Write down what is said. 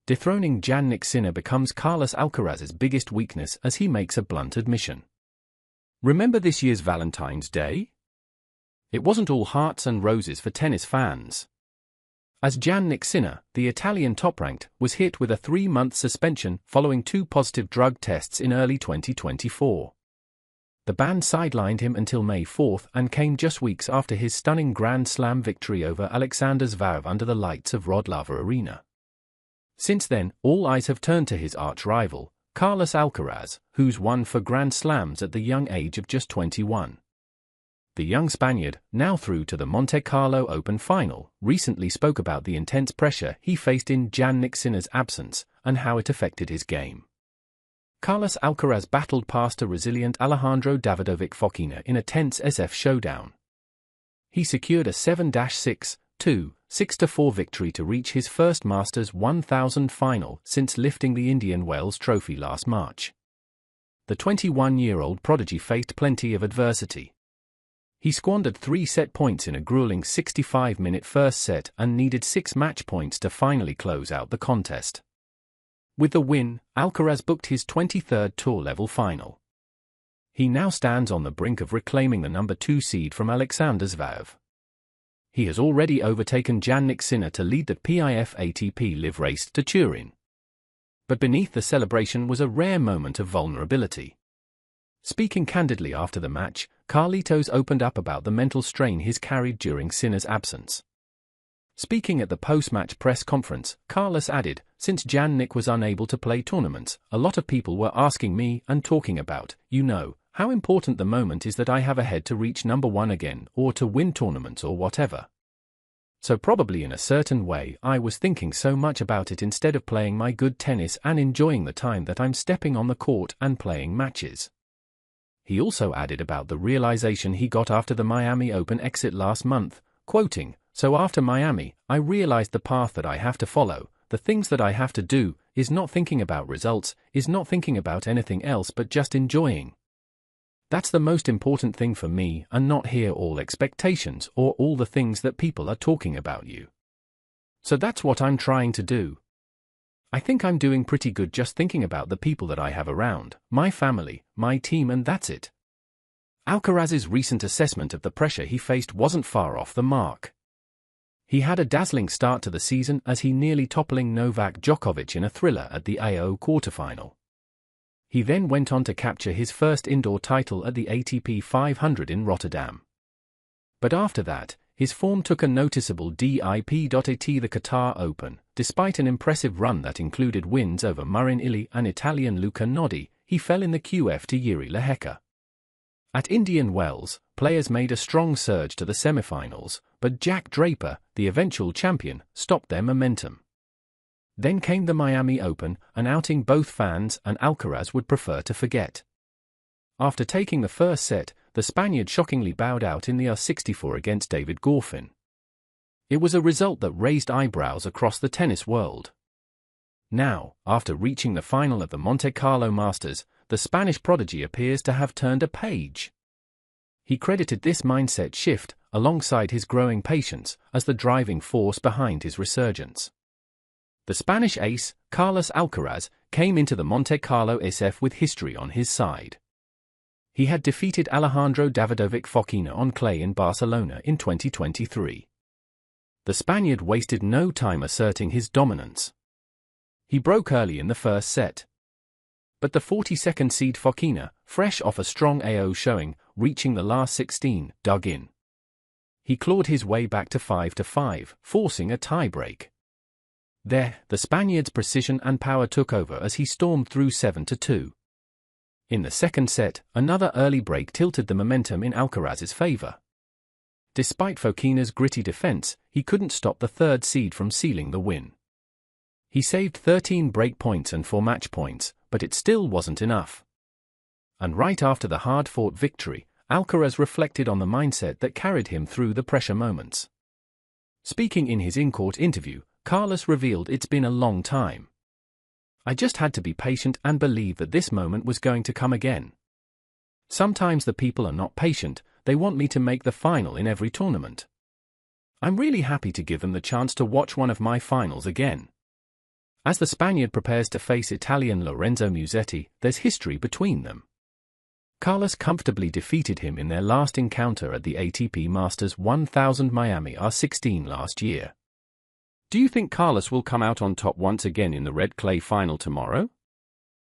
Dethroning Jannik Sinner becomes Carlos Alcaraz's biggest weakness as he makes a blunt admission. Remember this year's Valentine's Day? It wasn't all hearts and roses for tennis fans. As Jannik Sinner, the Italian top-ranked, was hit with a 3-month suspension following 2 positive drug tests in early 2024. The ban sidelined him until May 4 and came just weeks after his stunning Grand Slam victory over Alexander Zverev under the lights of Wrocław Arena. Since then, all eyes have turned to his arch-rival, Carlos Alcaraz, who's won 4 Grand Slams at the young age of just 21. The young Spaniard, now through to the Monte Carlo Open final, recently spoke about the intense pressure he faced in Jannik Sinner's absence and how it affected his game. Carlos Alcaraz battled past a resilient Alejandro Davidovich Fokina in a tense SF showdown. He secured a 7-6, 2, 6-4 victory to reach his first Masters 1000 final since lifting the Indian Wells Trophy last March. The 21-year-old prodigy faced plenty of adversity. He squandered 3 set points in a grueling 65-minute first set and needed 6 match points to finally close out the contest. With the win, Alcaraz booked his 23rd tour-level final. He now stands on the brink of reclaiming the number 2 seed from Alexander Zverev. He has already overtaken Jannik Sinner to lead the PIF ATP Live race to Turin. But beneath the celebration was a rare moment of vulnerability. Speaking candidly after the match, Carlitos opened up about the mental strain he's carried during Sinner's absence. Speaking at the post-match press conference, Carlos added, "Since Jannik was unable to play tournaments, a lot of people were asking me and talking about, how important the moment is that I have ahead to reach number 1 again or to win tournaments or whatever. So probably in a certain way I was thinking so much about it instead of playing my good tennis and enjoying the time that I'm stepping on the court and playing matches." He also added about the realization he got after the Miami Open exit last month, quoting, "So after Miami, I realized the path that I have to follow, the things that I have to do, is not thinking about results, is not thinking about anything else but just enjoying. That's the most important thing for me and not hear all expectations or all the things that people are talking about you. So that's what I'm trying to do. I think I'm doing pretty good just thinking about the people that I have around, my family, my team, and that's it." Alcaraz's recent assessment of the pressure he faced wasn't far off the mark. He had a dazzling start to the season as he nearly toppling Novak Djokovic in a thriller at the AO quarterfinal. He then went on to capture his first indoor title at the ATP 500 in Rotterdam. But after that, his form took a noticeable dip. At the Qatar Open, despite an impressive run that included wins over Marin Ili and Italian Luca Nodi, he fell in the QF to Jiri Lehecka. At Indian Wells, players made a strong surge to the semifinals, but Jack Draper, the eventual champion, stopped their momentum. Then came the Miami Open, an outing both fans and Alcaraz would prefer to forget. After taking the first set, the Spaniard shockingly bowed out in the R64 against David Goffin. It was a result that raised eyebrows across the tennis world. Now, after reaching the final of the Monte Carlo Masters, the Spanish prodigy appears to have turned a page. He credited this mindset shift, alongside his growing patience, as the driving force behind his resurgence. The Spanish ace, Carlos Alcaraz, came into the Monte Carlo SF with history on his side. He had defeated Alejandro Davidovich Fokina on clay in Barcelona in 2023. The Spaniard wasted no time asserting his dominance. He broke early in the first set. But the 42nd seed Fokina, fresh off a strong AO showing, reaching the last 16, dug in. He clawed his way back to 5-5, forcing a tiebreak. There, the Spaniard's precision and power took over as he stormed through 7-2. In the second set, another early break tilted the momentum in Alcaraz's favor. Despite Fokina's gritty defense, he couldn't stop the third seed from sealing the win. He saved 13 break points and 4 match points, but it still wasn't enough. And right after the hard-fought victory, Alcaraz reflected on the mindset that carried him through the pressure moments. Speaking in his in-court interview, Carlos revealed it's been a long time. "I just had to be patient and believe that this moment was going to come again. Sometimes the people are not patient, they want me to make the final in every tournament. I'm really happy to give them the chance to watch one of my finals again. As the Spaniard prepares to face Italian Lorenzo Musetti, there's history between them. Carlos comfortably defeated him in their last encounter at the ATP Masters 1000 Miami R16 last year. Do you think Carlos will come out on top once again in the red clay final tomorrow?